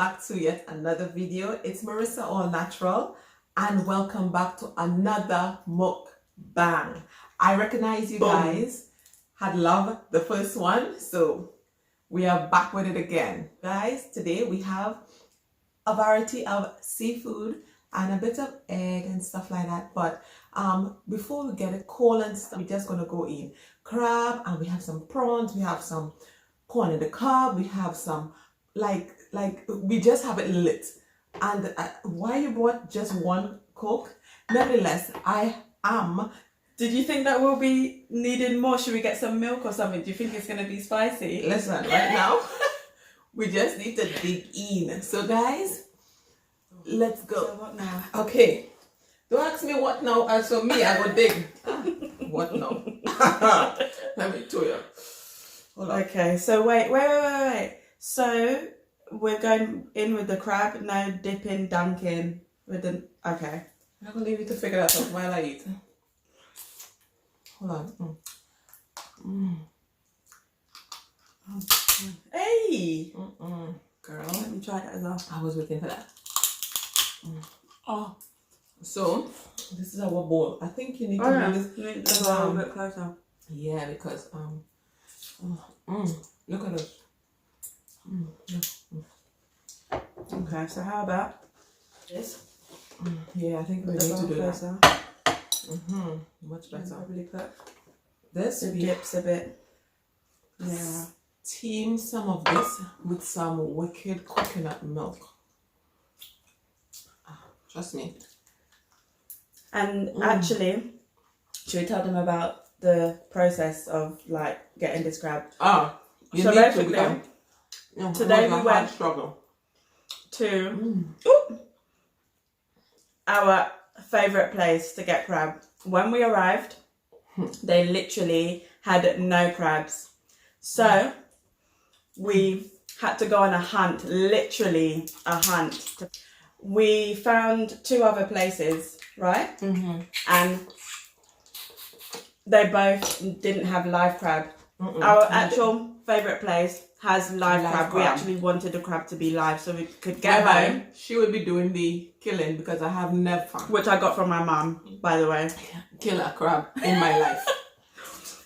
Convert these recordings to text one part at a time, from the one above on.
back to yet another video. It's Marissa All Natural and welcome back to another mukbang. I recognize you guys had loved the first one, so we are back with it again. Guys, today we have a variety of seafood and a bit of egg and stuff like that, but before we get it cold and stuff, we're just gonna go in crab, and we have some prawns, we have some corn in the cob, we have some like we just have it lit. And why you bought just one Coke? Nevertheless, I am. Did you think that we'll be needing more? Should we get some milk or something? Do you think it's going to be spicy? Listen, right now, we just need to dig in. So guys, let's go. So what now? Okay. Don't ask me what now. As for me, I will dig. What now? Let me tell you. Hold on. Okay, so wait. So we're going in with the crab, no dipping, dunking with the... Okay. I'm going to leave you to figure that out while I eat. Hold on. Hey! Girl. Let me try that as well. I was waiting for that. Oh. So, this is our bowl. I think you need to Oh, move yeah. this A little bit closer. Yeah, because look at this. Okay, so how about this? Yeah, I think we Put need the to bowl do closer. that. Much better. Probably put This the we dips a bit. Yeah. steam some of this with some wicked coconut milk. Trust me. And actually, should we tell them about the process of like getting this crab? You So need basically, to today we went struggle to our favourite place to get crab. When we arrived, they literally had no crabs. So we had to go on a hunt, literally a hunt. We found two other places, right? And they both didn't have live crab. Our actual favourite place has live crab. We actually wanted the crab to be live so we could get home. She would be doing the killing because I have never, Which I got from my mum, by the way. kill a crab in my life.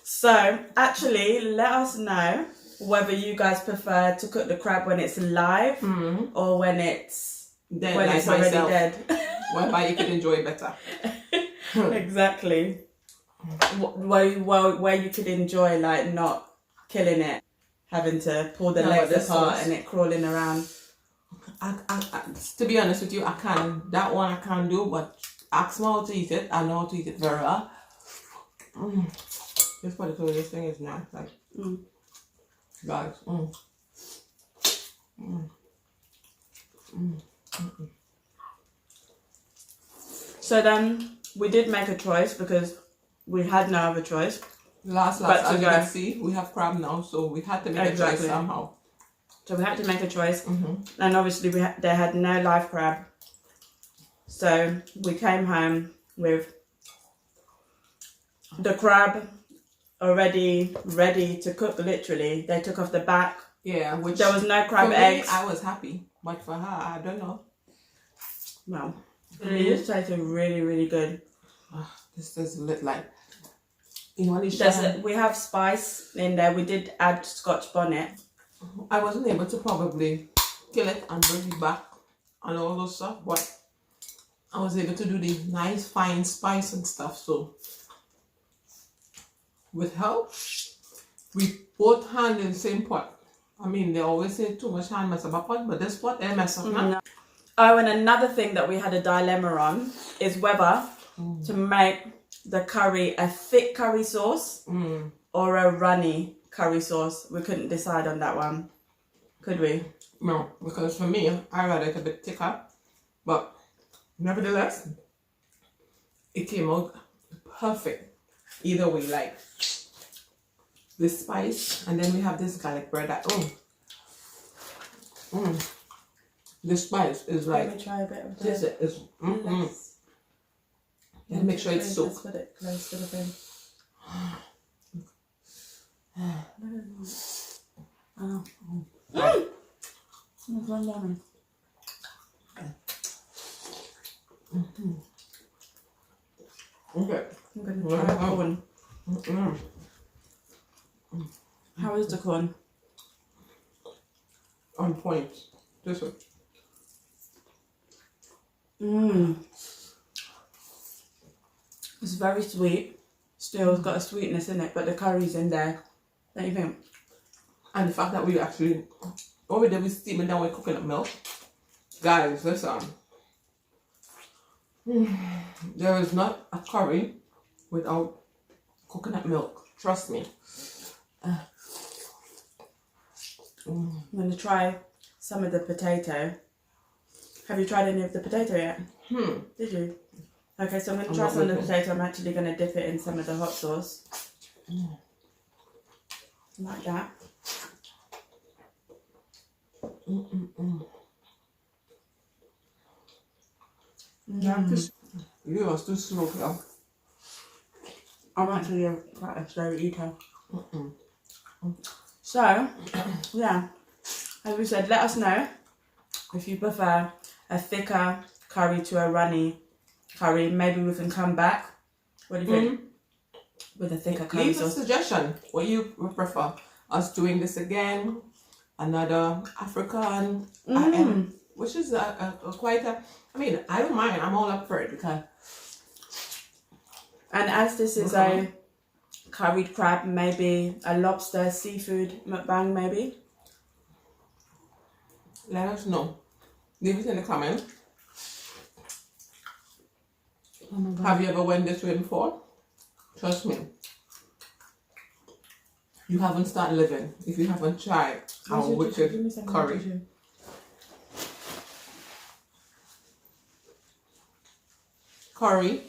So, actually, let us know whether you guys prefer to cook the crab when it's live or when it's Dead, when like it's already myself. dead. Whereby you could enjoy it better. Exactly. Where you could enjoy like not killing it, having to pull the legs apart and it crawling around. I, to be honest with you, I can. That one I can't do, but ask me how to eat it. I know how to eat it very well. Just put it through. This thing is nice. Like, guys. So then we did make a choice because we had no other choice. Last, as you can see, we have crab now, so we had to make a choice somehow. So we had to make a choice, and obviously they had no live crab. So we came home with the crab already ready to cook. Literally, they took off the back. Yeah, which there was no crab for eggs. Me, I was happy, but for her, I don't know. No, it just tasted really, really good. This is lit like. You know, we have spice in there. We did add Scotch bonnet. I wasn't able to probably kill it and bring it back and all those stuff, but I was able to do the nice fine spice and stuff. So with help, we both hand in the same pot. I mean, they always say too much hand mess up a pot, but this pot they mess up now. Oh, and another thing that we had a dilemma on is whether to make the curry a thick curry sauce or a runny curry sauce. We couldn't decide on that one, could we? No, because for me, I rather it a bit thicker, but nevertheless, it came out perfect. Either way, like the spice, and then we have this garlic bread. That the spice is like. Let me try a bit of this. Is and make sure it's soaked. Put it close to the thing. Okay. I'm gonna try corn. Mm-mm. How is the corn? On point. This one. Mmm. It's very sweet. Still, it's got a sweetness in it, but the curry's in there. Don't you think? And the fact that we actually, what we did, we steam it down with coconut milk. Guys, listen. There is not a curry without coconut milk. Trust me. I'm going to try some of the potato. Have you tried any of the potato yet? Did you? Okay, so I'm going to try some of the potato. I'm actually going to dip it in some of the hot sauce. Like that. You are too slow, girl. I'm actually quite a slow eater. So, yeah, as we said, let us know if you prefer a thicker curry to a runny curry. Maybe we can come back. What do you think? With a thicker curry Leave a sauce. suggestion. What you would prefer. Us doing this again. Another African. Which is a quite a... I mean, I don't mind. I'm all up for it because... And as this is a curried crab, maybe a lobster, seafood mukbang maybe. Let us know. Leave it in the comments. Oh my God. Have you ever went this way before? Trust me. You haven't started living if you haven't tried our wicked curry. Curry.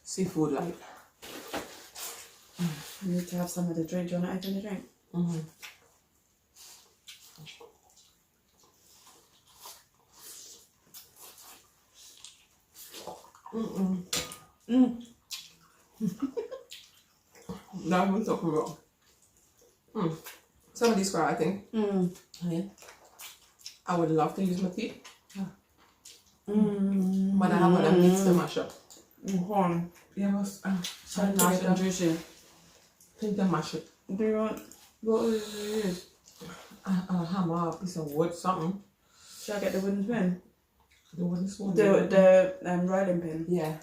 Seafood like. I need to have some of the drink. Do you want to open the drink? That was so cool. Some of these crab, I think. I would love to use my teeth. But I have other meats to mash up. Yeah, but So nice and juicy. I think they mash it. Do you want, what would you use? A hammer, a piece of wood, something. Should I get the wooden spoon? The wooden spoon. The rolling pin? Yeah.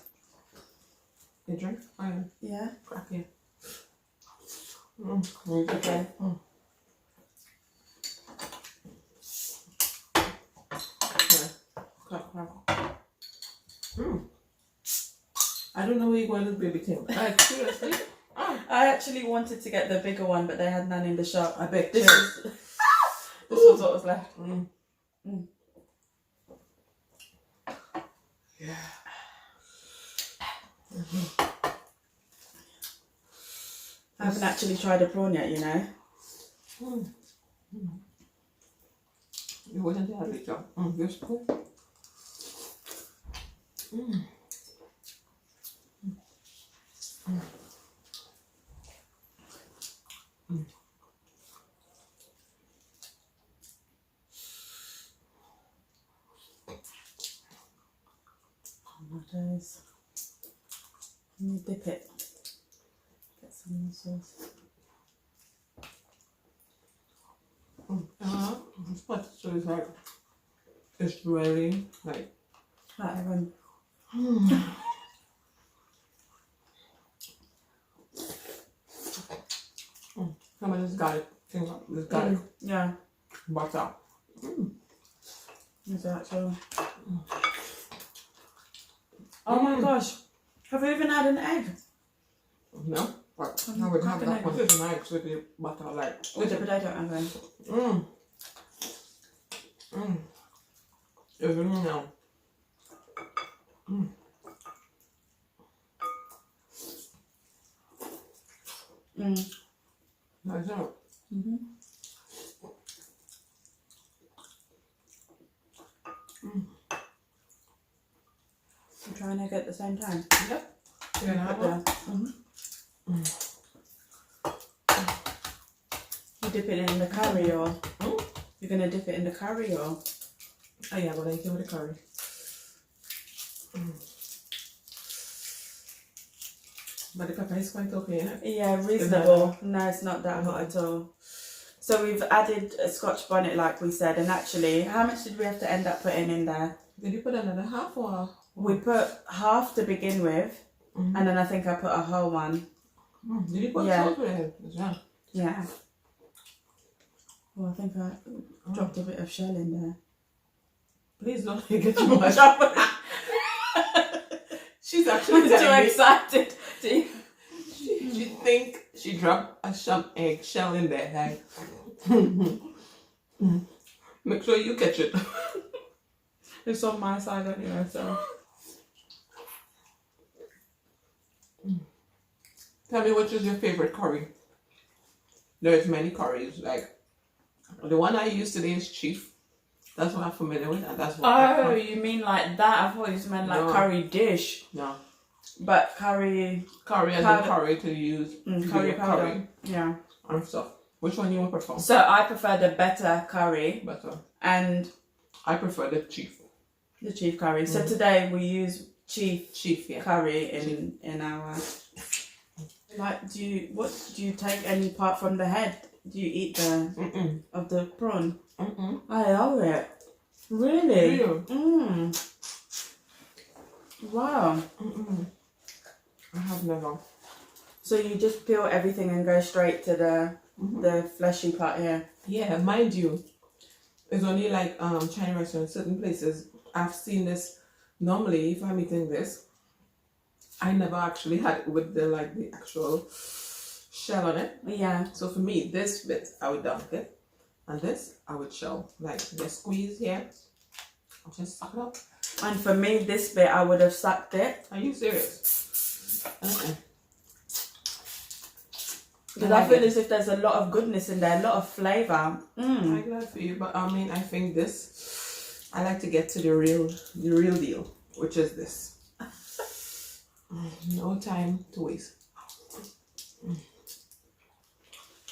You drink? Fine. Yeah. Crack it. Okay. I don't know where you're going with baby thing. Like, seriously? I actually wanted to get the bigger one, but they had none in the shop. I bet. This was what was left. Yeah. I haven't actually tried a prawn yet, you know. You wouldn't have it, John. Yes, cool. Oh my days. Let me dip it. Get some more sauce. This potato is like, it's really like, Right, everyone. some of this garlic thing, this garlic Yeah. butter. Is that so? Oh my gosh. Have you even had an egg? No? But I would have that one. It's nice with the butter, like. With the potato and then. It's really now. Nice, huh? I'm trying to get at the same time. Yep. You're gonna have one? You dip it in the curry or you're gonna dip it in the curry or Oh yeah, but I came with the curry. But the pepper is quite okay, isn't it? Yeah, reasonable. No, it's not that hot at all. So we've added a Scotch bonnet, like we said, and actually, how much did we have to end up putting in there? Did you put another half or? We put half to begin with, and then I think I put a whole one. Did you put Yeah. salt with it? Yeah. Yeah. Well, I think I dropped a bit of shell in there. Please don't get too much. She's actually I'm too telling me excited. she think she dropped some egg shell in there. Like, make sure you catch it. It's on my side anyway, so. Tell me, which is your favorite curry? There's many curries. Like the one I use today is chief. That's what I'm familiar with, and that's what. Oh, you mean like that? I thought you meant like No. curry dish. No. But curry Curry and the curry to use. to curry do powder. curry Yeah. and stuff. Which one you would prefer? So I prefer the better curry Better. and I prefer the chief. the chief curry. So today we use chief Chief, yeah. curry in our. Like, what do you take any part from the head? Do you eat the of the prawn? I love it. Really? Wow. I have never. So you just peel everything and go straight to the fleshy part here. Yeah, mind you, it's only like Chinese restaurants, certain places. I've seen this. Normally, if I'm eating this, I never actually had it with the actual shell on it. Yeah. So for me, this bit I would dunk it, and this I would shell. Like just squeeze here, just suck it up. And for me, this bit I would have sucked it. Are you serious? Because I feel as if there's a lot of goodness in there, a lot of flavour. I'm glad for you, but I mean, I think this, I like to get to the real deal, which is this. No time to waste.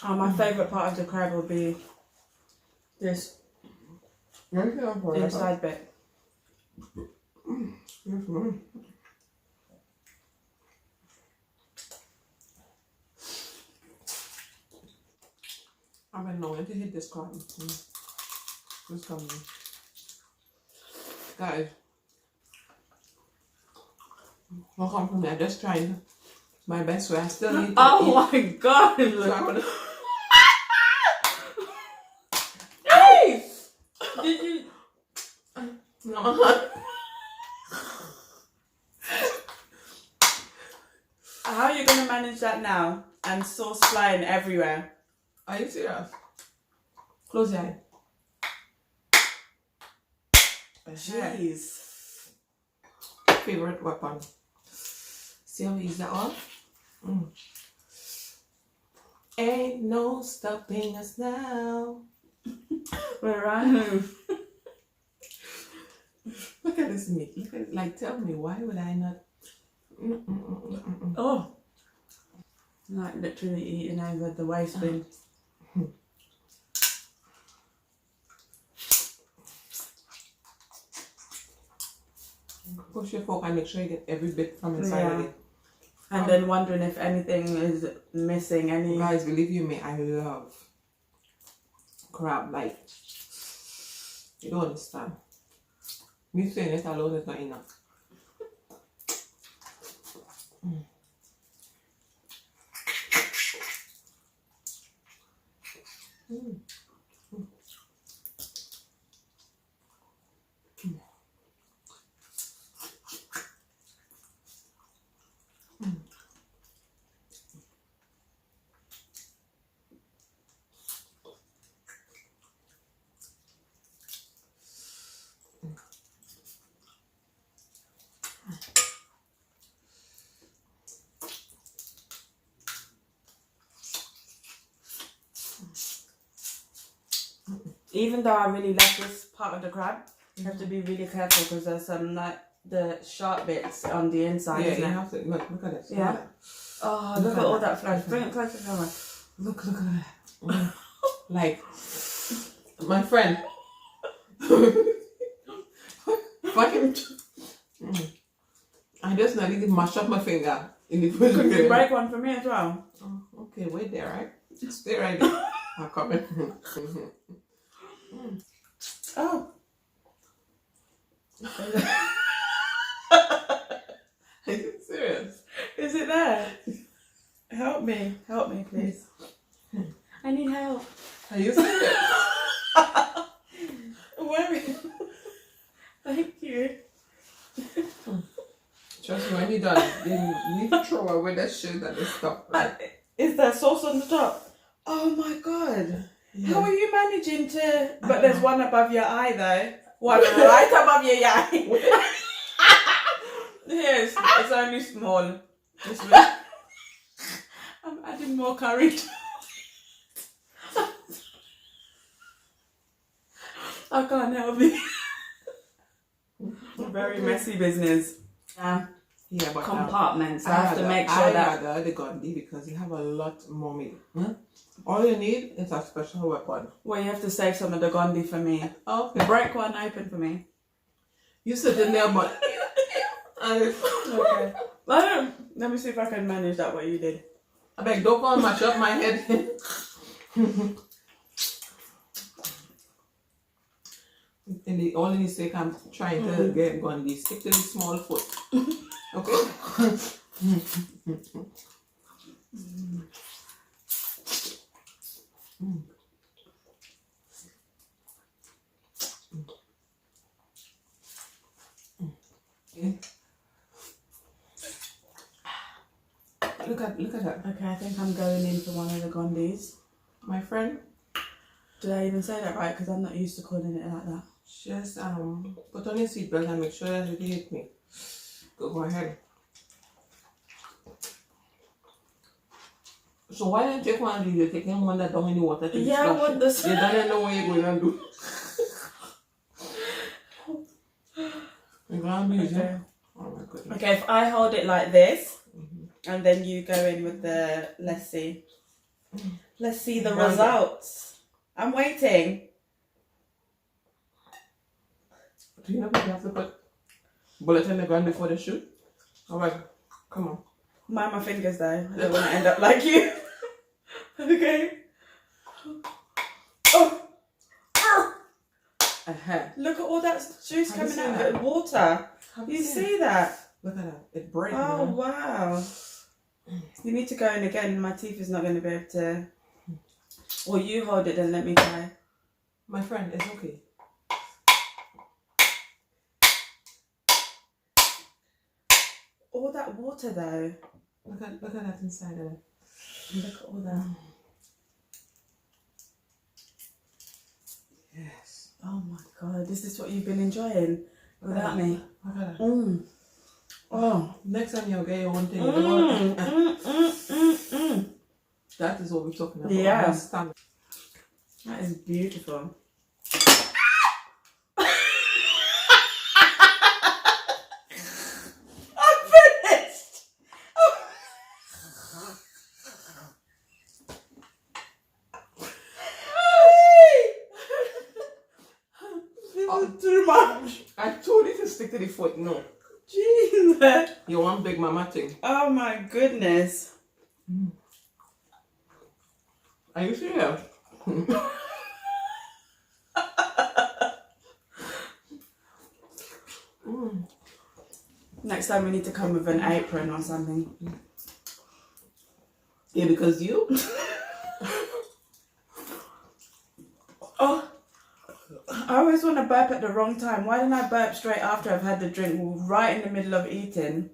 Oh, my favourite part of the crab will be this inside bit. I've been knowing to hit this crab. This coming. Guys, don't come for me. I'm just trying my best way. I still need to eat. Oh my god! So I'm gonna... Hey! Did you? No. How are you gonna manage that now? And sauce flying everywhere. Are you serious? Close your eye. Jeez. Favorite weapon. See how we use that all? Ain't no stopping us now. Where I move. Look at this meat. Look at it. Like, tell me, why would I not? Oh. Like literally eating over the waste bin. Push your fork and make sure you get every bit from inside of it. And then wondering if anything is missing. Any. Guys, believe you me, I love crab. Like, you don't understand. Me saying it alone is not enough. Even though I really love this part of the crab, you have to be really careful because there's some like the sharp bits on the inside. Yeah, isn't you it? have to look at it. Yeah. Oh, look at all that flesh. Bring it closer to camera. Look at that. Like, my friend. fucking. I just not need to mash up my finger in the food. Could you break one for me as well? Oh, okay, wait there, right? Stay right there. I'm coming. Oh. Are you serious? Is it there? Help me, please. I need help. Are you serious? Where is it? Thank you. Trust me, when you're done, then you need to throw away that shit and the stuff. Right? Is there sauce on the top? Oh my god. Yeah. How are you managing to... But there's one above your eye though. One right above your eye. Yes, it's only small. Just I'm adding more curry to it. I can't help it. Very messy business. Yeah, but Compartments. I have to make sure that... I rather the Gandhi because you have a lot more meat. All you need is a special weapon. Well, you have to save some of the Gandhi for me. Okay. Break one open for me. You sit in there, but... Okay. Let me see if I can manage that what you did. I beg, don't go and mash up my head. In the only mistake I'm trying to get Gandhi, stick to the small foot. Okay? Okay. Look at that. Okay, I think I'm going in for one of the Gandhis. My friend, Did I even say that right? Because I'm not used to calling it like that. just put on your seatbelt and make sure that it hit me. Go ahead. So why don't you take one of these? You're taking one that don't in the water. Yeah, I want this. You don't know what you're going to do. You're going to be using. Okay. Oh my goodness. Okay, if I hold it like this, and then you go in with the, let's see the results. I'm waiting. Do you know what you have to put bullet in the ground before the shoot? Alright, come on. Mind my fingers though. I don't want to end up like you. Okay. Oh. Look at all that juice coming out of it. Water. You see that? Look at that. It breaks. Oh, wow. You need to go in again. My teeth is not going to be able to... Or you hold it then let me try. My friend, it's okay. All that water though. Look at that inside of it. Look at all that. Yes. Oh my god, is this what you've been enjoying without me? Look at that. Oh. Next time you'll get your own thing. That is what we're talking about. Yeah. That is beautiful. I'm finished! This is too much. I told you to stick to the foot. No. Jeez. You want big mama thing. Oh my goodness. Are you serious? Next time we need to come with an apron or something. Yeah, because you. Oh, I always want to burp at the wrong time. Why didn't I burp straight after I've had the drink, right in the middle of eating?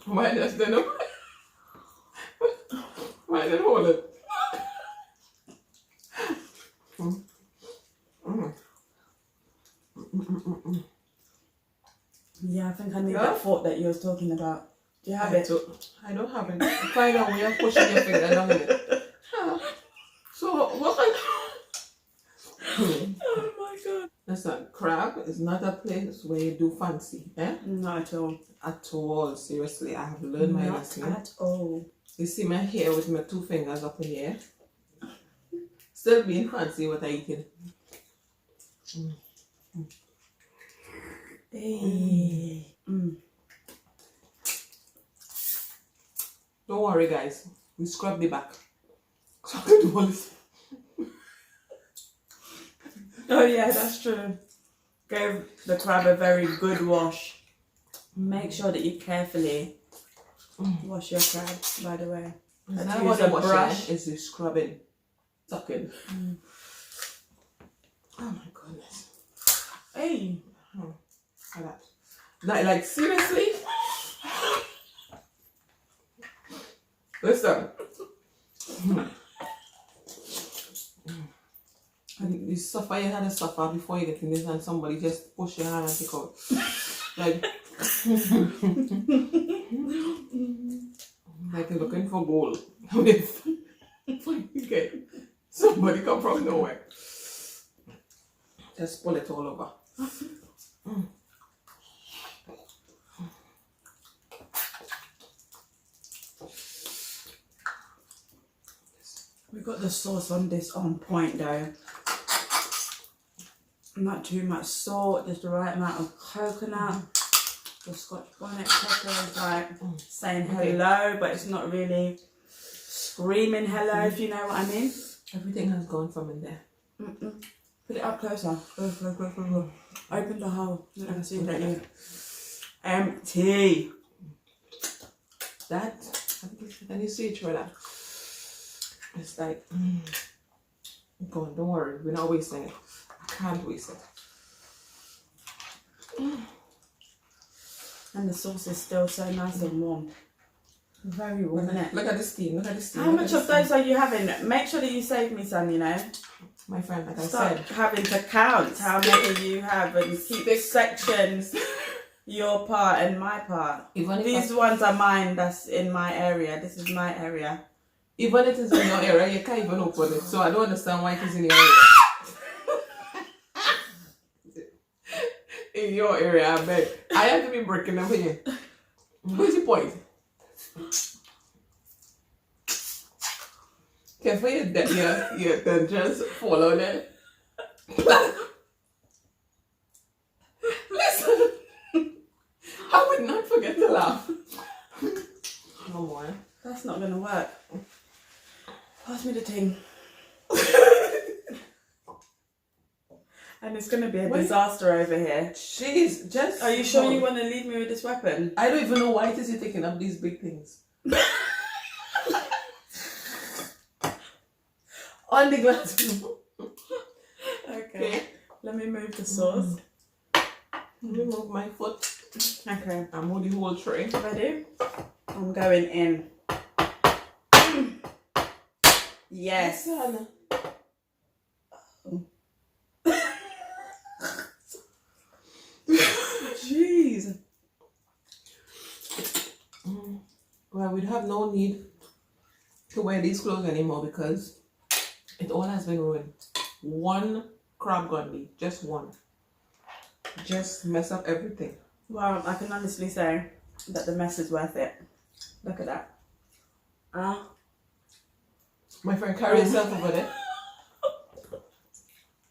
Why does the no? Why did hold it? Yeah, I think I need that fork that you was talking about. Do you have it? I don't have it. Find out when you're pushing your finger down in it. So what kind Oh my god. Listen, crab is not a place where you do fancy, eh? Not at all. At all, seriously. I have learned my lesson. Not at all. You see my hair with my 2 fingers up in the air. Still being fancy what I eating. Hey. Don't worry, guys. We scrub the back. So I can do all this. Oh yeah, that's true. Give the crab a very good wash. Make sure that you carefully wash your crab, by the way. It's And not use about a the brush. washing, it's the scrubbing. Sucking. Oh my goodness. Hey. Oh, like that. Like seriously? Listen. And you suffer, you had to suffer before you get in this, and somebody just push your hand and take out. Like, like you're looking for gold. Okay. Somebody come from nowhere. Just pull it all over. We got the sauce on this on point though. Not too much salt, just the right amount of coconut. The Scotch bonnet pepper is like saying hello, but it's not really screaming hello, if you know what I mean. Everything has gone from in there. Put it up closer. Go. Open the hole. Let me see that you empty. That, can you see it, Trilla? It's like, go on, don't worry, we're not wasting it. I can't waste it. And the sauce is still so nice and warm. Very warm, isn't it? Look at the steam, look at the steam. How much of those are you having? Make sure that you save me some, you know. My friend, like Start I said. having to count how many you have and keep sections. Your part and my part. Even if These ones are mine, that's in my area. This is my area. Even if it is in your area, you can't even open it. So I don't understand why it is in your area. In your area, I bet. I have to be breaking them here. What's the point? Careful, you then just follow that. Listen, I would not forget to laugh. No more. That's not gonna work. Pass me the thing. And it's gonna be a disaster over here. Jeez, just. Are you sure you want to leave me with this weapon? I don't even know why it is you taking up these big things. On the glass. Okay. Let me move the sauce. Let me move my foot. Okay. I move the whole tray. Ready? I'm going in. Yes. Listen. Jeez. Well, we'd have no need to wear these clothes anymore because it all has been ruined. One crab gone be, just one. Just mess up everything. Well, I can honestly say that the mess is worth it. Look at that. My friend, carry yourself over there.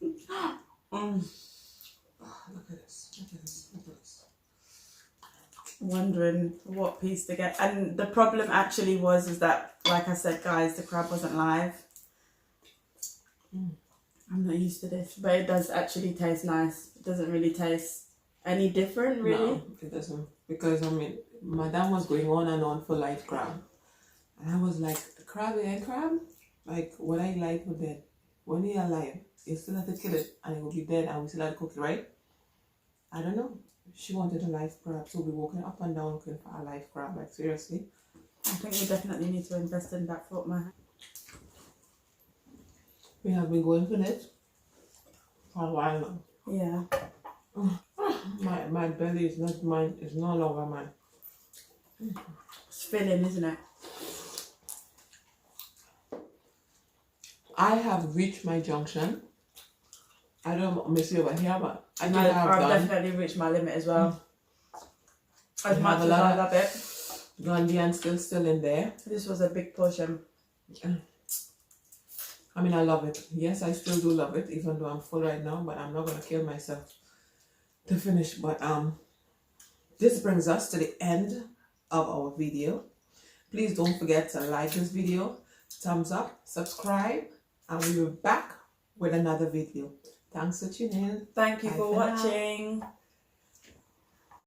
Look at this. Look at this. Look at this. Wondering what piece to get. And the problem actually is that, like I said, guys, the crab wasn't live. I'm not used to this, but it does actually taste nice. It doesn't really taste any different, really. No, it doesn't. Because, I mean, Madame was going on and on for live crab. And I was like, crab and crab? Like, when I live with dead. When you're alive, you still have to kill it and it will be dead and we still have to cook it, right? I don't know. She wanted a live crab, so we're walking up and down looking for a live crab. Like, seriously. I think we definitely need to invest in that for my. We have been going for this for a while now. Yeah. My belly is not mine. It's no longer mine. It's filling, isn't it? I have reached my junction. I don't miss you over here, but I think I've I've done. definitely reached my limit as well. As You much have a as lot I of- love it. Gandhi and still in there. This was a big portion. I mean, I love it. Yes, I still do love it, even though I'm full right now, but I'm not going to kill myself to finish, but this brings us to the end of our video. Please don't forget to like this video, thumbs up, subscribe, and we will be back with another video. Thanks for tuning in. Thank you Bye for for now. watching.